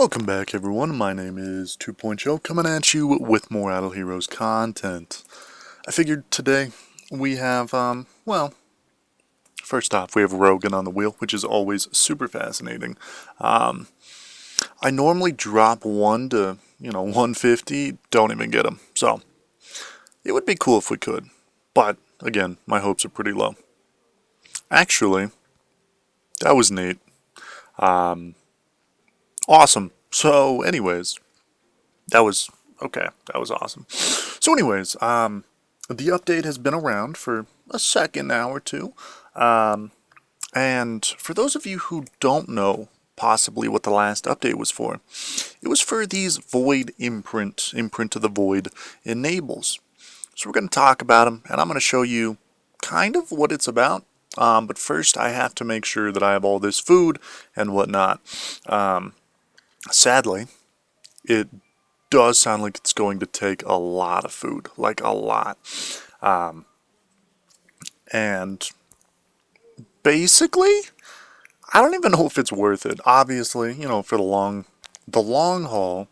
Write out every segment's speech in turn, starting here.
Welcome back everyone, my name is 2.0 coming at you with more Idle Heroes content. I figured today we have, well, first off we have Rogan on the wheel, which is always super fascinating. I normally drop 1 to, 150, don't even get them, so it would be cool if we could, but again, my hopes are pretty low. Actually, that was neat. Awesome. So anyways, that was okay. That was awesome. So anyways, the update has been around for a second now or two. And for those of you who don't know possibly what the last update was for, it was for these void imprint of the void enables. So we're going to talk about them, and I'm going to show you kind of what it's about. But first I have to make sure that I have all this food and whatnot. Sadly, it does sound like it's going to take a lot of food, like a lot. And basically, I don't even know if it's worth it. Obviously, for the long haul,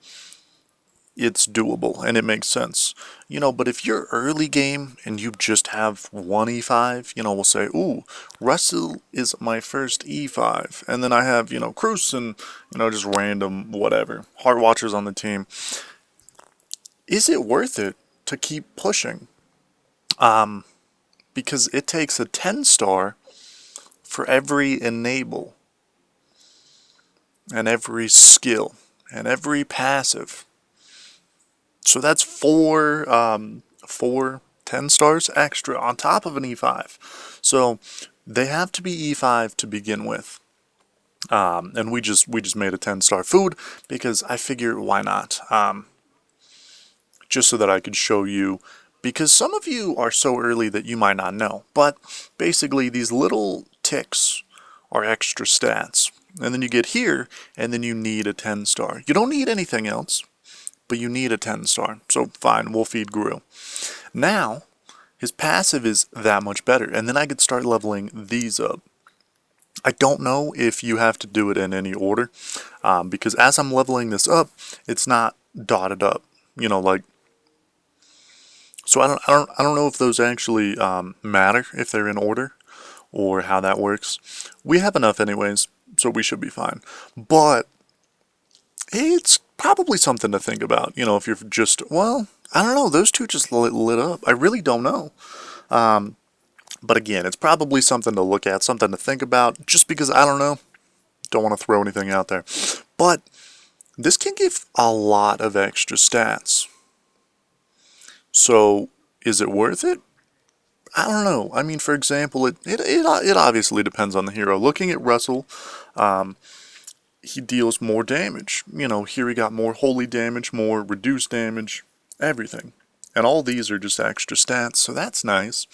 it's doable and it makes sense. But if you're early game and you just have one E5, we'll say, ooh, Russell is my first E5. And then I have, Cruz and, just random whatever. Heart Watchers on the team. Is it worth it to keep pushing? Because it takes a 10-star for every enable. And every skill. And every passive. So that's four 10 stars extra on top of an E5. So they have to be E5 to begin with. And we just made a 10-star food because I figure why not? Just so that I could show you, because some of you are so early that you might not know. But basically these little ticks are extra stats. And then you get here and then you need a 10-star. You don't need anything else, but you need a 10-star. So fine, we'll feed Gru. Now, his passive is that much better, and then I could start leveling these up. I don't know if you have to do it in any order, because as I'm leveling this up, it's not dotted up. So I don't know if those actually matter if they're in order, or how that works. We have enough anyways, so we should be fine. But it's probably something to think about, if you're just, well, I don't know, those two just lit up. I really don't know. But again, it's probably something to look at, something to think about, just because I don't know. Don't want to throw anything out there. But this can give a lot of extra stats. So, is it worth it? I don't know. I mean, for example, it obviously depends on the hero. Looking at Russell, he deals more damage. Here he got more holy damage, more reduced damage, everything. And all these are just extra stats, so that's nice.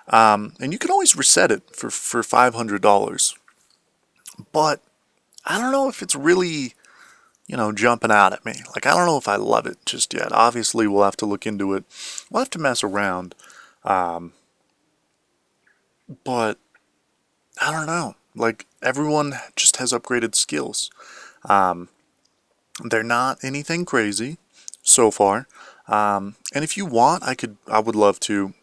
And you can always reset it for $500. But I don't know if it's really, jumping out at me. Like, I don't know if I love it just yet. Obviously, we'll have to look into it. We'll have to mess around. But I don't know. Like, everyone just has upgraded skills. They're not anything crazy so far. And if you want, I would love to,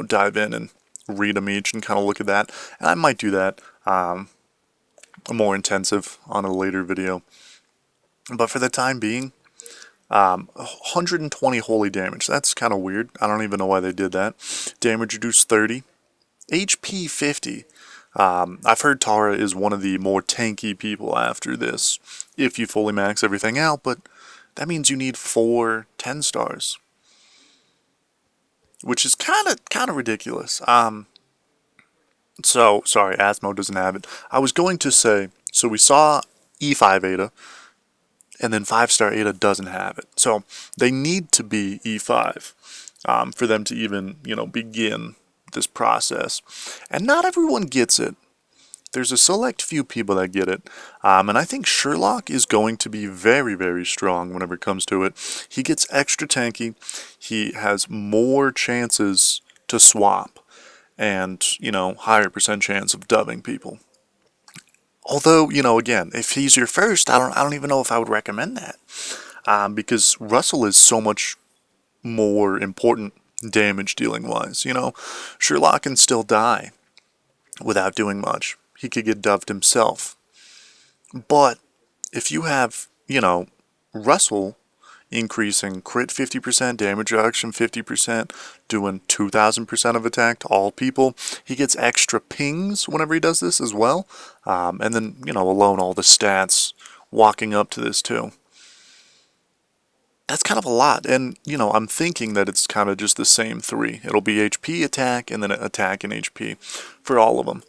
dive in and read them each and kind of look at that. And I might do that more intensive on a later video. But for the time being, 120 holy damage. That's kind of weird. I don't even know why they did that. Damage reduced 30. HP 50. I've heard Tara is one of the more tanky people after this, if you fully max everything out, but that means you need 4 10 stars. Which is kind of ridiculous. So, sorry, Asmo doesn't have it. I was going to say, so we saw E5 Ada, and then 5-star Ada doesn't have it. So, they need to be E5 for them to even, begin this process. And not everyone gets it. There's a select few people that get it. And I think Sherlock is going to be very, very strong whenever it comes to it. He gets extra tanky. He has more chances to swap. And, higher percent chance of dubbing people. Although, again, if he's your first, I don't even know if I would recommend that. Because Russell is so much more important damage dealing wise. Sherlock can still die without doing much. He could get doved himself. But if you have, Russell increasing crit 50%, damage reduction 50%, doing 2000% of attack to all people, he gets extra pings whenever he does this as well. And then, alone all the stats walking up to this too. That's kind of a lot, and I'm thinking that it's kind of just the same three. It'll be HP, attack, and then attack and HP for all of them.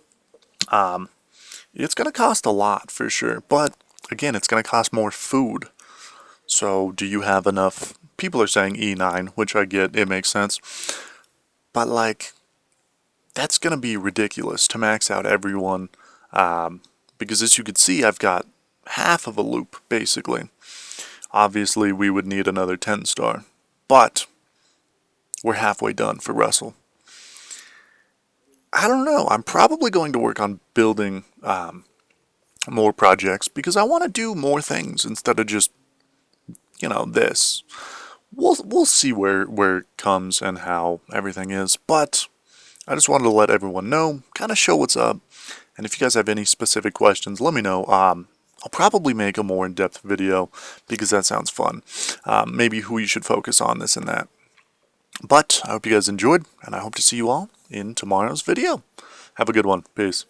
It's going to cost a lot for sure, but again, it's going to cost more food. So do you have enough? People are saying E9, which I get, it makes sense, but like, that's going to be ridiculous to max out everyone, because as you can see, I've got half of a loop basically. Obviously, we would need another 10-star, but we're halfway done for Russell. I don't know. I'm probably going to work on building more projects because I want to do more things instead of just, this. We'll see where it comes and how everything is, but I just wanted to let everyone know, kind of show what's up, and if you guys have any specific questions, let me know. I'll probably make a more in-depth video because that sounds fun. Maybe who you should focus on, this and that. But I hope you guys enjoyed, and I hope to see you all in tomorrow's video. Have a good one. Peace.